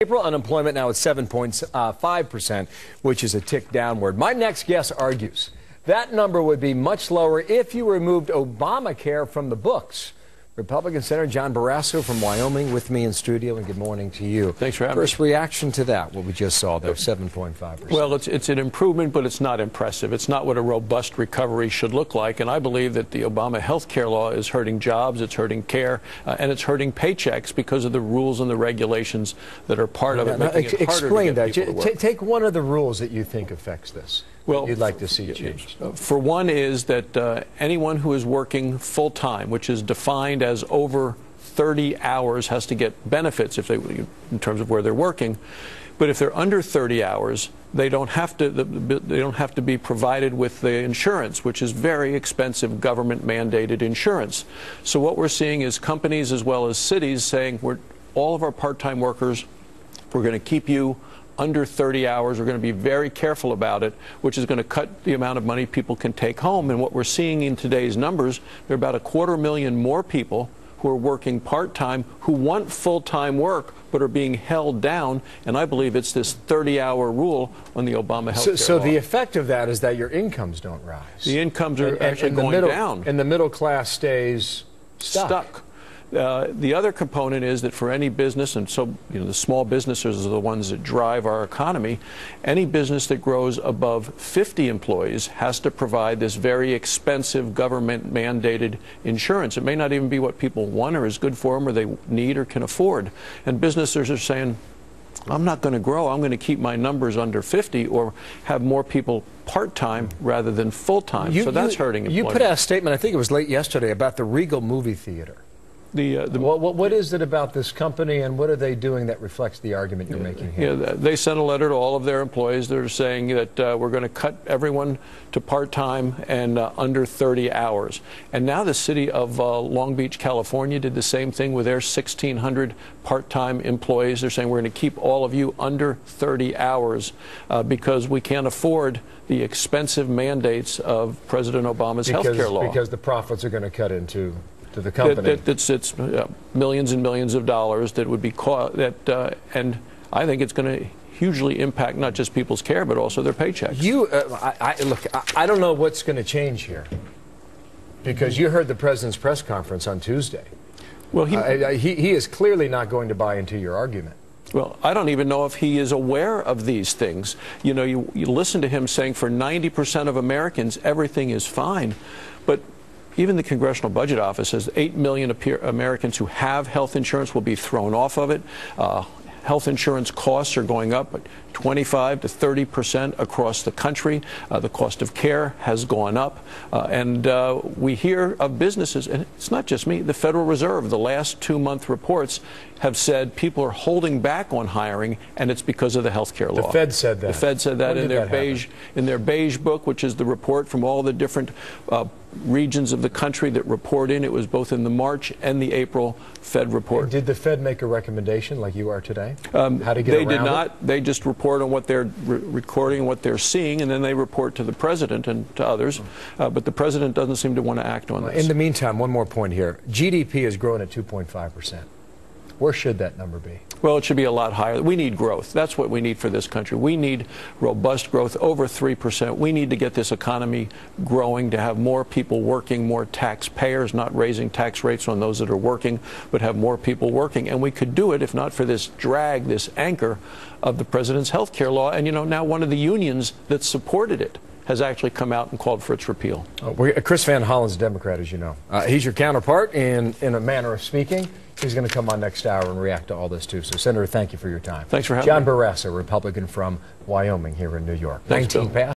April unemployment now at 7.5%, which is a tick downward. My next guest argues that number would be much lower if you removed Obamacare from the books. Republican Senator John Barrasso from Wyoming with me in studio, and good morning to you. Thanks for having me. First reaction to that, what we just saw there, 7.5%. Well, it's an improvement, but it's not impressive. It's not what a robust recovery should look like, and I believe that the Obama health care law is hurting jobs, it's hurting care, and it's hurting paychecks because of the rules and the regulations that are part of it, making it harder to get people to work. Take one of the rules that you think affects this. Well, you'd like to see changed. For one is that anyone who is working full-time, which is defined as over 30 hours, has to get benefits if they, in terms of where they're working. But if they're under 30 hours, they don't have to be provided with the insurance, which is very expensive government-mandated insurance. So what we're seeing is companies as well as cities saying, all of our part-time workers, we're going to keep you under 30 hours. We're going to be very careful about it, which is going to cut the amount of money people can take home. And what we're seeing in today's numbers, there are about 250,000 more people who are working part-time who want full-time work but are being held down. And I believe it's this 30-hour rule on the Obama health care law. So the effect of that is that your incomes don't rise. The incomes are actually going down. And the middle class stays stuck. The other component is that for any business, and so the small businesses are the ones that drive our economy, any business that grows above 50 employees has to provide this very expensive government-mandated insurance. It may not even be what people want or is good for them or they need or can afford. And businesses are saying, I'm not going to grow. I'm going to keep my numbers under 50 or have more people part-time rather than full-time. So that's hurting employment. You put out a statement, I think it was late yesterday, about the Regal movie theater. What is it about this company, and what are they doing that reflects the argument you're making here? They sent a letter to all of their employees that are saying that we're going to cut everyone to part-time and under 30 hours. And now the city of Long Beach, California did the same thing with their 1,600 part-time employees. They're saying we're going to keep all of you under 30 hours because we can't afford the expensive mandates of President Obama's health care law. Because the profits are going to cut into the company. It's millions and millions of dollars that would be and I think it's going to hugely impact not just people's care but also their paychecks. Look, I don't know what's going to change here, because you heard the president's press conference on Tuesday. Well, he is clearly not going to buy into your argument. Well, I don't even know if he is aware of these things. You listen to him saying for 90% of Americans everything is fine, but even the Congressional Budget Office says 8 million Americans who have health insurance will be thrown off of it. Health insurance costs are going up 25 to 30% across the country. The cost of care has gone up. And we hear of businesses, and it's not just me, the Federal Reserve, the last 2-month reports have said people are holding back on hiring, and it's because of the health care law. The Fed said that. The Fed said that in their beige book, which is the report from all the different regions of the country that report in. It was both in the March and the April Fed report. And did the Fed make a recommendation like you are today? How to get around They did not. It? They just report on what they're recording and what they're seeing, and then they report to the president and to others. But the president doesn't seem to want to act on this. In the meantime, one more point here. GDP is growing at 2.5%. Where should that number be? Well, it should be a lot higher. We need growth. That's what we need for this country. We need robust growth, over 3%. We need to get this economy growing, to have more people working, more taxpayers, not raising tax rates on those that are working, but have more people working. And we could do it if not for this drag, this anchor of the president's health care law. And, now one of the unions that supported it has actually come out and called for its repeal. Chris Van Hollen's a Democrat, as you know. He's your counterpart in a manner of speaking. He's going to come on next hour and react to all this, too. So, Senator, thank you for your time. Thanks for having me. John Barrasso, Republican from Wyoming here in New York. Thanks, 19 past.